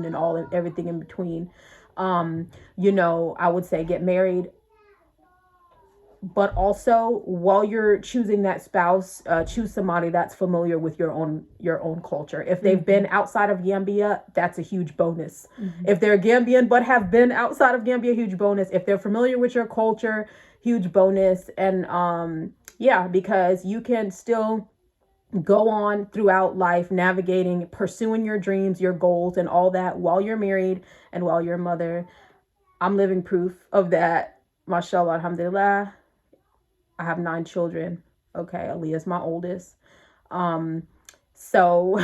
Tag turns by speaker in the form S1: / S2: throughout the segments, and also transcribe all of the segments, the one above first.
S1: and all and everything in between. You know, I would say get married, but also while you're choosing that spouse, choose somebody that's familiar with your own culture. If they've been outside of Gambia, that's a huge bonus. If they're Gambian but have been outside of Gambia, huge bonus. If they're familiar with your culture, huge bonus. And yeah, because you can still go on throughout life navigating, pursuing your dreams, your goals, and all that while you're married and while you're a mother. I'm living proof of that. Mashallah, alhamdulillah. I have 9 children. Okay, Aaliyah's my oldest. So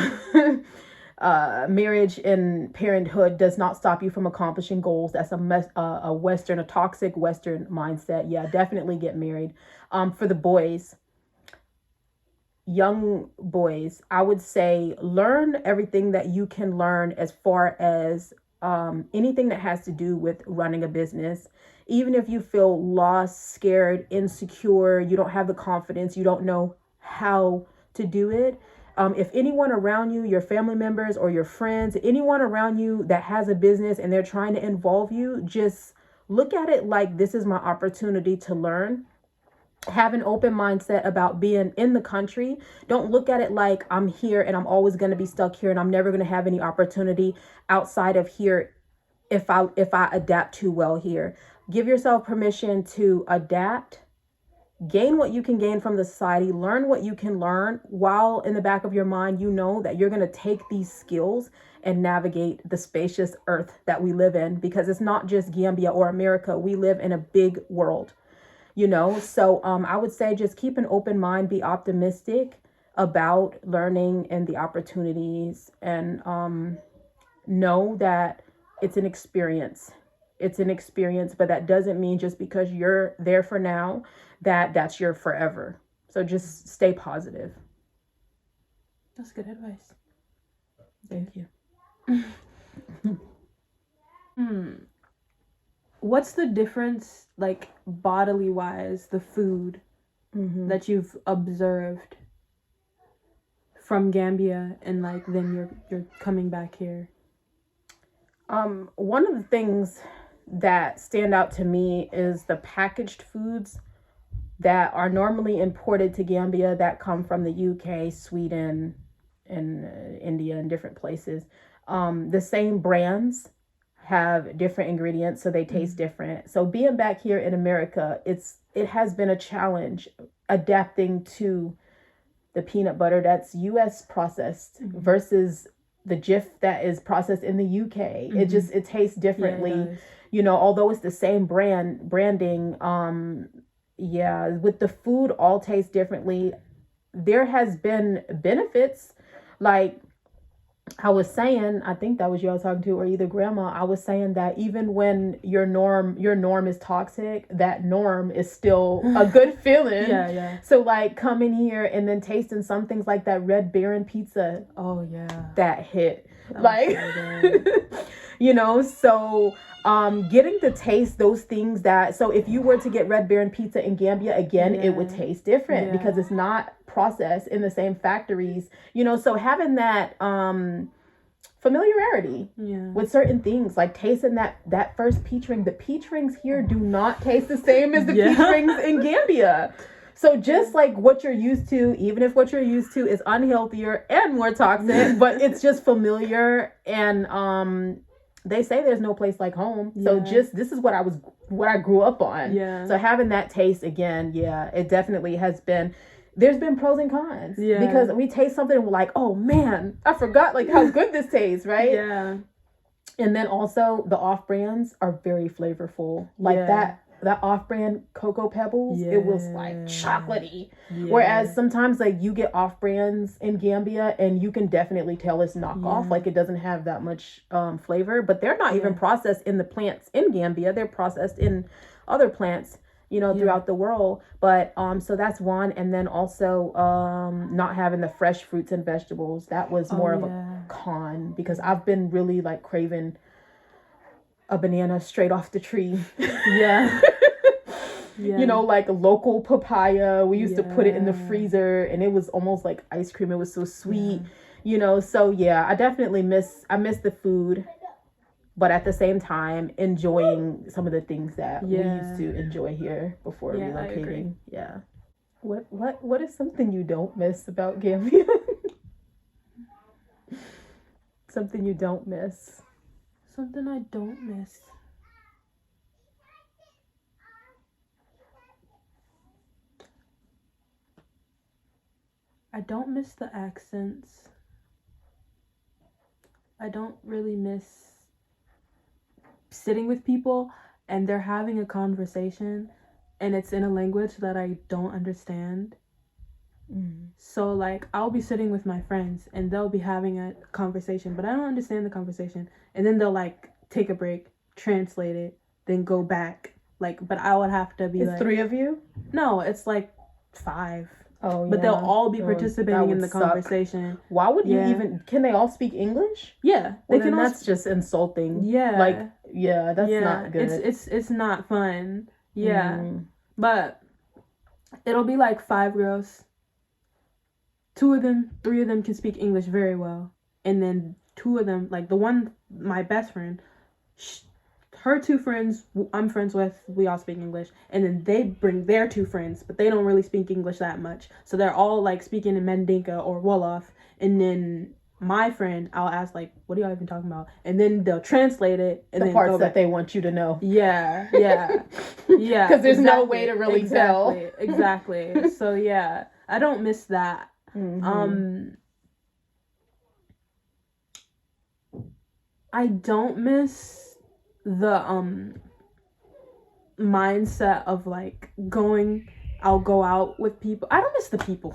S1: marriage and parenthood does not stop you from accomplishing goals. That's a toxic Western mindset. Yeah, definitely get married. For the boys, young boys, I would say learn everything that you can learn as far as anything that has to do with running a business. Even if you feel lost, scared, insecure, you don't have the confidence, you don't know how to do it. If anyone around you, your family members or your friends, anyone around you that has a business and they're trying to involve you, just look at it like this is my opportunity to learn. Have an open mindset about being in the country. Don't look at it like I'm here and I'm always going to be stuck here and I'm never going to have any opportunity outside of here if I adapt too well here. Give yourself permission to adapt, gain what you can gain from the society, learn what you can learn, while in the back of your mind, you know that you're going to take these skills and navigate the spacious earth that we live in, because it's not just Gambia or America. We live in a big world, you know? So I would say just keep an open mind, be optimistic about learning and the opportunities, and know that it's an experience. It's an experience, but that doesn't mean just because you're there for now that that's your forever. So just stay positive.
S2: That's good advice.
S1: Thank you.
S2: What's the difference, like bodily wise, the food that you've observed from Gambia and like then you're coming back here?
S1: One of the things that stand out to me is the packaged foods that are normally imported to Gambia that come from the UK, Sweden, and India and different places. The same brands have different ingredients, so they taste different. So being back here in America, it has been a challenge adapting to the peanut butter that's US processed versus the Jif that is processed in the UK. It tastes differently.
S2: Yeah, it does.
S1: You know, although it's the same branding, yeah, with the food all tastes differently. There has been benefits, like I was saying, I think that was you I was talking to, or either grandma. I was saying that even when your norm is toxic, that norm is still a good feeling.
S2: Yeah.
S1: So like coming here and then tasting some things like that Red Baron pizza,
S2: Oh yeah.
S1: that hit.
S2: That was
S1: Like
S2: so good.
S1: you know, so getting to taste those things that, so if you were to get Red Baron pizza in Gambia again, it would
S2: Yeah.
S1: taste different
S2: Yeah.
S1: because it's not processed in the same factories, you know. So having that familiarity
S2: Yeah.
S1: with certain things, like tasting that first peach ring. The peach rings here do not taste the same as the peach rings in Gambia. So just like what you're used to, even if what you're used to is unhealthier and more toxic, but it's just familiar, and they say there's no place like home. So just this is what I grew up on.
S2: Yeah.
S1: So having that taste again, yeah, it definitely has been. There's been pros and cons.
S2: Yeah.
S1: Because we taste something and we're like, oh man, I forgot like how good this tastes, right?
S2: Yeah.
S1: And then also the off brands are very flavorful. Like
S2: Yeah.
S1: that off brand Cocoa Pebbles, it was like
S2: Yeah.
S1: chocolatey.
S2: Yeah.
S1: Whereas sometimes like you get off brands in Gambia and you can definitely tell it's knockoff.
S2: Yeah.
S1: Like it doesn't have that much flavor, but they're not even processed in the plants in Gambia. They're processed in other plants, you know, throughout the world. But so that's one. And then also not having the fresh fruits and vegetables. That was more of a con, because I've been really like craving a banana straight off the tree.
S2: Yeah. Yeah.
S1: You know, like local papaya. We used to put it in the freezer and it was almost like ice cream. It was so sweet, you know. So yeah, I miss the food. but at the same time enjoying some of the things that we
S2: Yeah.
S1: used to enjoy here before
S2: Yeah, I agree.
S1: relocating. Yeah. What is something you don't miss about Gambia? Something you don't miss.
S2: Something I don't miss. I don't miss the accents. I don't really miss sitting with people and they're having a conversation and it's in a language that I don't understand. So like I'll be sitting with my friends and they'll be having a conversation, but I don't understand the conversation. And then they'll like take a break, translate it, then go back. Like, but I would have to be
S1: It's
S2: like
S1: 3 of you?
S2: No, it's like 5.
S1: Oh,
S2: But
S1: yeah.
S2: they'll all be
S1: Oh,
S2: participating
S1: that
S2: in
S1: would
S2: the
S1: suck.
S2: conversation.
S1: Why would you
S2: Yeah.
S1: even? Can they all speak English?
S2: Yeah,
S1: Well,
S2: they can
S1: then
S2: all.
S1: that's just insulting.
S2: Yeah,
S1: Like, yeah, that's
S2: yeah,
S1: not good.
S2: it's not fun. Yeah,
S1: Mm.
S2: but it'll be like 5 girls. 3 of them can speak English very well, and then 2 of them, like the one, my best friend, her 2 friends I'm friends with, we all speak English, and then they bring their 2 friends, but they don't really speak English that much, so they're all like speaking in Mandinka or Wolof, and then my friend, I'll ask like, what are y'all even talking about, and then they'll translate it and
S1: The
S2: then
S1: parts
S2: go
S1: that
S2: back.
S1: they want you to know.
S2: Yeah,
S1: Because there's no way to really tell.
S2: Exactly. So yeah, I don't miss that.
S1: Mhm.
S2: I don't miss the mindset of like I'll go out with people. I don't miss the people.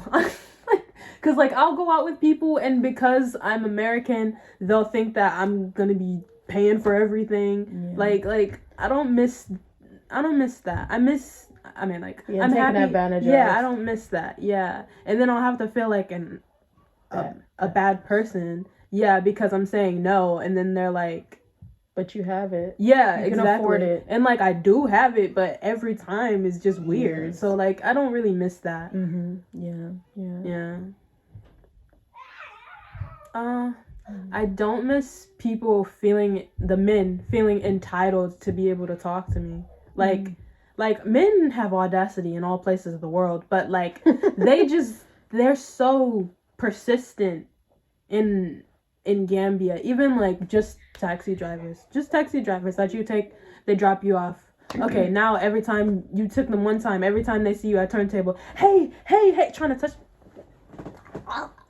S2: Cause like I'll go out with people and because I'm American, they'll think that I'm gonna be paying for everything.
S1: Yeah.
S2: Like I don't miss that. I mean like
S1: Yeah,
S2: I'm
S1: taken
S2: happy.
S1: advantage
S2: Yeah,
S1: of.
S2: I don't miss that. Yeah. And then I'll have to feel like a bad person. Yeah, because I'm saying no and then they're like,
S1: But you have it.
S2: yeah,
S1: You can
S2: exactly.
S1: afford it.
S2: And like I do have it, but every time is just weird.
S1: Yes.
S2: So like I don't really miss that.
S1: Yeah.
S2: Yeah. I don't miss people the men feeling entitled to be able to talk to me. Like men have audacity in all places of the world, but like they're so persistent in Gambia. Even like just taxi drivers that they drop you off. Okay, now every time you took them one time, every time they see you at turntable, hey, trying to touch.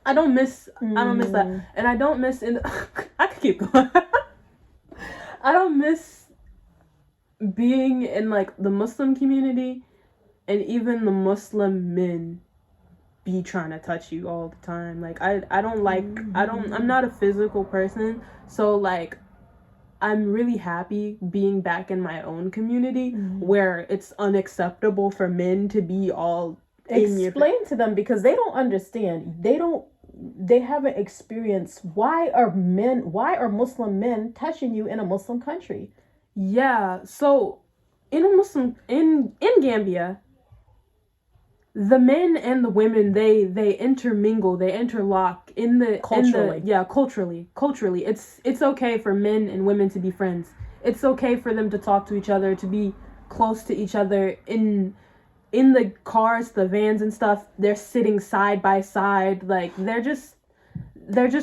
S2: I don't miss that, and I don't miss I could keep going. I don't miss being in like the Muslim community, and even the Muslim men be trying to touch you all the time. Like I don't like I'm not a physical person, so like I'm really happy being back in my own community where it's unacceptable for men to be all
S1: Explain to them because they don't understand. They haven't experienced why are Muslim men touching you in a Muslim country?
S2: Yeah, so in Gambia, the men and the women they intermingle, they interlock in the
S1: Culturally.
S2: Culturally it's okay for men and women to be friends. It's okay for them to talk to each other, to be close to each other in the cars, the vans and stuff. They're sitting side by side, like they're just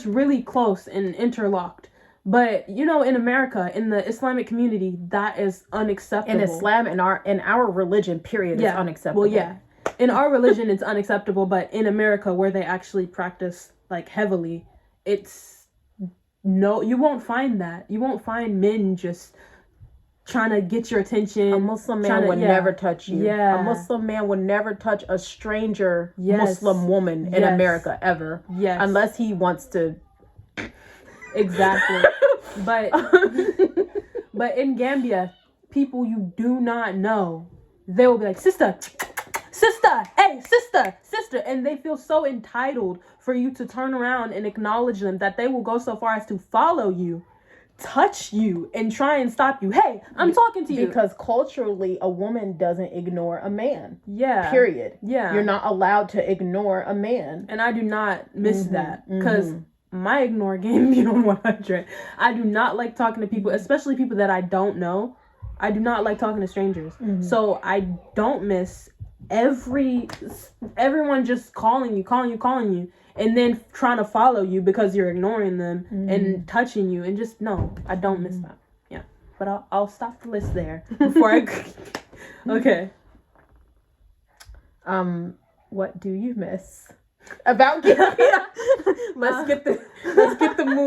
S2: really close and interlocked. But you know, in America, in the Islamic community, that is unacceptable.
S1: In Islam, in our religion, period, is unacceptable.
S2: Well, yeah. In our religion, it's unacceptable, but in America, where they actually practice like heavily, you won't find that. You won't find men just trying to get your attention.
S1: A Muslim man would never touch you.
S2: Yeah.
S1: A Muslim man would never touch a stranger
S2: Yes.
S1: Muslim woman in
S2: Yes.
S1: America ever.
S2: Yes.
S1: Unless he wants to.
S2: Exactly. But in Gambia, people you do not know, they will be like, sister, hey, sister. And they feel so entitled for you to turn around and acknowledge them that they will go so far as to follow you, touch you, and try and stop you. Hey, I'm talking to you.
S1: Because culturally, a woman doesn't ignore a man.
S2: Yeah.
S1: Period.
S2: Yeah.
S1: You're not allowed to ignore a man.
S2: And I do not miss that. Because my ignore game be on 100. I do not like talking to people, especially people that I don't know. I do not like talking to strangers. So I don't miss everyone just calling you, and then trying to follow you because you're ignoring them and touching you, and just no, I don't miss that. Yeah, but I'll stop the list there before I. Okay.
S1: What do you miss about Gambia? Let's get the mood